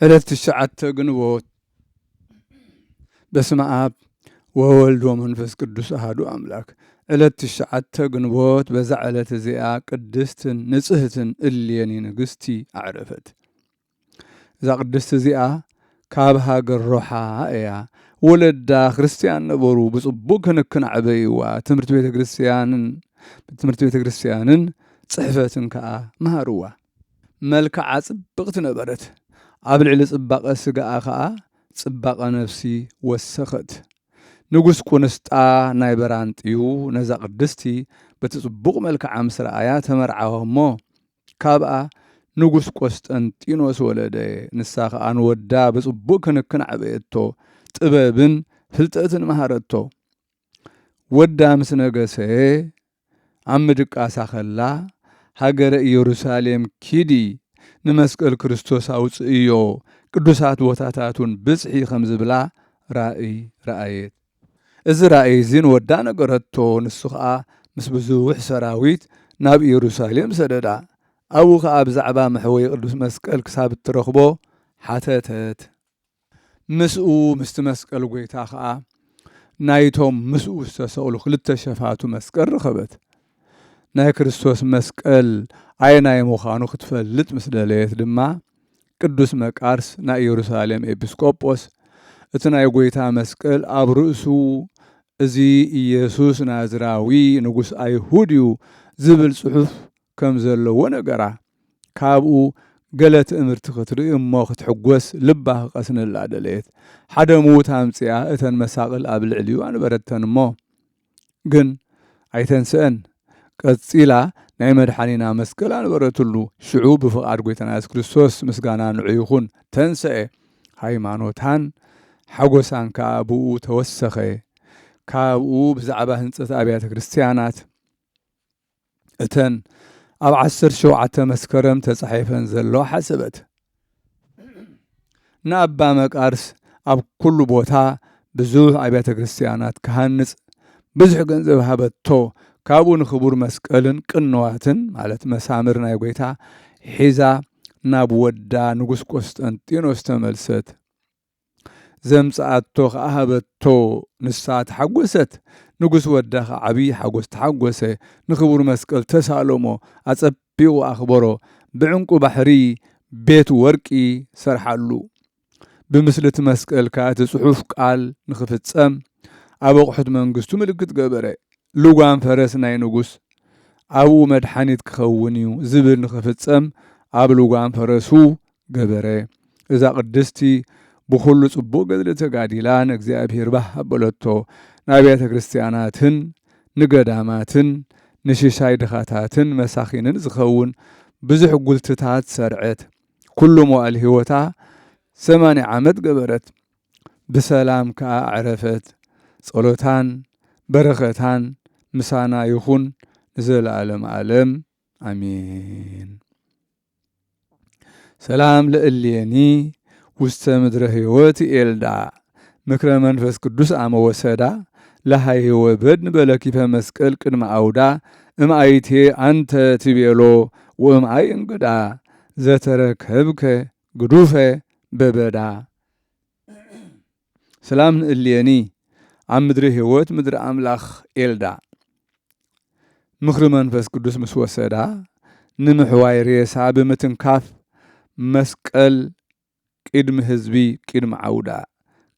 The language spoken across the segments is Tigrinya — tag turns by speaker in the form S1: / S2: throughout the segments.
S1: ዕለት ትሽዓተ ግንቦት በስመ አብ ወወልድ ወመንፈስ ቅዱስ አሐዱ አምላክ። ዕለት ትሽዓተ ግንቦት በዛ ዕለት እዚኣ ቅድስትን ንጽሕትን እሌኒ ንግሥቲ አዕረፈት። እዛ ቅድስቲ እዚኣ ካብ ሃገር ሮሓ እያ። ወለዳ ክርስቲያን ነበሩ። ብጽቡቕ ክንክን ዓበይዋ። ትምህርቲ ቤተ ክርስቲያንን ጽሕፈትን ከዓ መሃርዋ። መልክዓ ጽብቕቲ ነበረት። ኣብ ልዕሊ ጽባቐ ስጋኣ ከዓ ጽባቐ ነፍሲ ወሰኸት። ንጉሥ ቁንስጣ ናይ በራንጥዩ ነዛ ቅድስቲ በቲ ጽቡቕ መልክዓ ምስ ረኣያ ተመርዓዋ እሞ ካብኣ ንጉሥ ቆስጠንጢኖስ ወለደ። ንሳ ከዓ ንወዳ ብጽቡቕ ክንክን ዓበየቶ፣ ጥበብን ፍልጠትን መሃረቶ። ወዳ ምስ ነገሰ ኣብ ምድቃሳ ኸላ ሃገረ ኢየሩሳሌም ኪዲ ንመስቀል ክርስቶስ ኣውፅእዮ ቅዱሳት ቦታታቱን ብጽሒ ከም ዝብላ ራእይ ረአየት። እዚ ራእይ እዚ ንወዳ ነገረቶ። ንሱ ከዓ ምስ ብዙሕ ሰራዊት ናብ ኢየሩሳሌም ሰደዳ። ኣብኡ ከዓ ብዛዕባ መሕወይ ቅዱስ መስቀል ክሳብ እትረኽቦ ሓተተት። ምስኡ ምስቲ መስቀል ጎይታ ከዓ ናይቶም ምስኡ ዝተሰቕሉ ክልተ ሸፋቱ መስቀል ረኸበት። ናይ ክርስቶስ መስቀል ኣየናይ ምዃኑ ክትፈልጥ ምስ ደለየት ድማ ቅዱስ መቃርስ ናይ ኢየሩሳሌም ኤጲስቆጶስ እቲ ናይ ጎይታ መስቀል ኣብ ርእሱ እዚ ኢየሱስ ናዝራዊ ንጉሥ ኣይሁድ እዩ ዝብል ጽሑፍ ከም ዘለዎ ነገራ። ካብኡ ገለ ትእምርቲ ክትርኢ እሞ ክትሕጐስ ልባ ክቐስንላ ደለየት። ሓደ ምዉት ኣምፂኣ እተን መሳቕል ኣብ ልዕልዩ ኣንበረተን እሞ ግን ኣይተንስአን። ቀጺላ ናይ መድሓኒና መስቀል ኣንበረትሉ። ሽዑ ብፍቓድ ጎይታና ኢየሱስ ክርስቶስ ምስጋና ንዑ ይኹን ተንስአ። ሃይማኖታን ሓጐሳን ከዓ ብኡ ተወሰኸ። ካብኡ ብዛዕባ ህንጸት ኣብያተ ክርስቲያናት እተን ኣብ 17 መስከረም ተጻሒፈን ዘለዋ ሓሰበት። ንኣባ መቃርስ ኣብ ኩሉ ቦታ ብዙሕ ኣብያተ ክርስቲያናት ክሃንጽ ብዙሕ ገንዘብ ሃበቶ። ካብኡ ንኽቡር መስቀልን ቅንዋትን ማለት መሳምር ናይ ጎይታ ሒዛ ናብ ወዳ ንጉሥ ቆስጠንጢኖስ ተመልሰት። ዘምጽኣቶ ከዓ ሃበቶ። ንሳ ተሓጐሰት። ንጉሥ ወዳ ከዓ ዓብዪ ሓጐስ ተሓጐሰ። ንኽቡር መስቀል ተሳሎሞ፣ ኣጸቢቑ ኣኽበሮ። ብዕንቁ ባሕሪ ቤት ወርቂ ሰርሓሉ። ብምስልቲ መስቀል ከዓ እቲ ጽሑፍ ቃል ንኽፍጸም ኣብ ኣቑሑት መንግሥቱ ምልክት ገበረ። ልጓም ፈረስ ናይ ንጉሥ ኣብኡ መድሓኒት ክኸውን እዩ ዝብል ንኽፍጸም ኣብ ልጓም ፈረሱ ገበረ። እዛ ቅድስቲ ብኹሉ ጽቡቕ ገድሊ ተጋዲላ ንእግዚአብሔር ባህ ኣበለቶ። ንኣብያተ ክርስቲያናትን ንገዳማትን ንሽሻይ ድኻታትን መሳኺንን ዝኸውን ብዙሕ ጉልትታት ሰርዐት። ኩሉ መዋዕል ሕይወታ 80 ዓመት ገበረት። ብሰላም ከዓ ኣዕረፈት። ጸሎታን በረኸታን ምሳና ይኹን ንዘለዓለም ዓለም ኣሜን። ሰላም ለእሌኒ ውስተ ምድረ ሕይወት ኤልዳ ምክረ መንፈስ ቅዱስ ኣመ ወሰዳ ለሃይወ በድን በለኪፈ መስቀል ቅድመ ኣውዳ እምኣይቴ አንተ ትቤሎ ወእምኣይ እንግዳ ዘተረከብከ ግዱፈ በበዳ። ሰላም ንእሌኒ ኣብ ምድሪ ሕይወት ምድሪ ኣምላኽ ኤልዳ ምኽሪ መንፈስ ቅዱስ ምስ ወሰዳ ንምሕዋይ ሬሳ ብምትንካፍ መስቀል ቅድሚ ህዝቢ ቅድሚ ዓውዳ።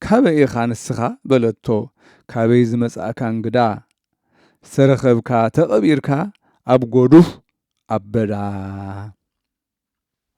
S1: ካበይ ኢኻ ንስኻ በለቶ። ካበይ ዝመጻእካ እንግዳ ዝተረኸብካ ተቐቢርካ ኣብ ጎዱፍ ኣበዳ።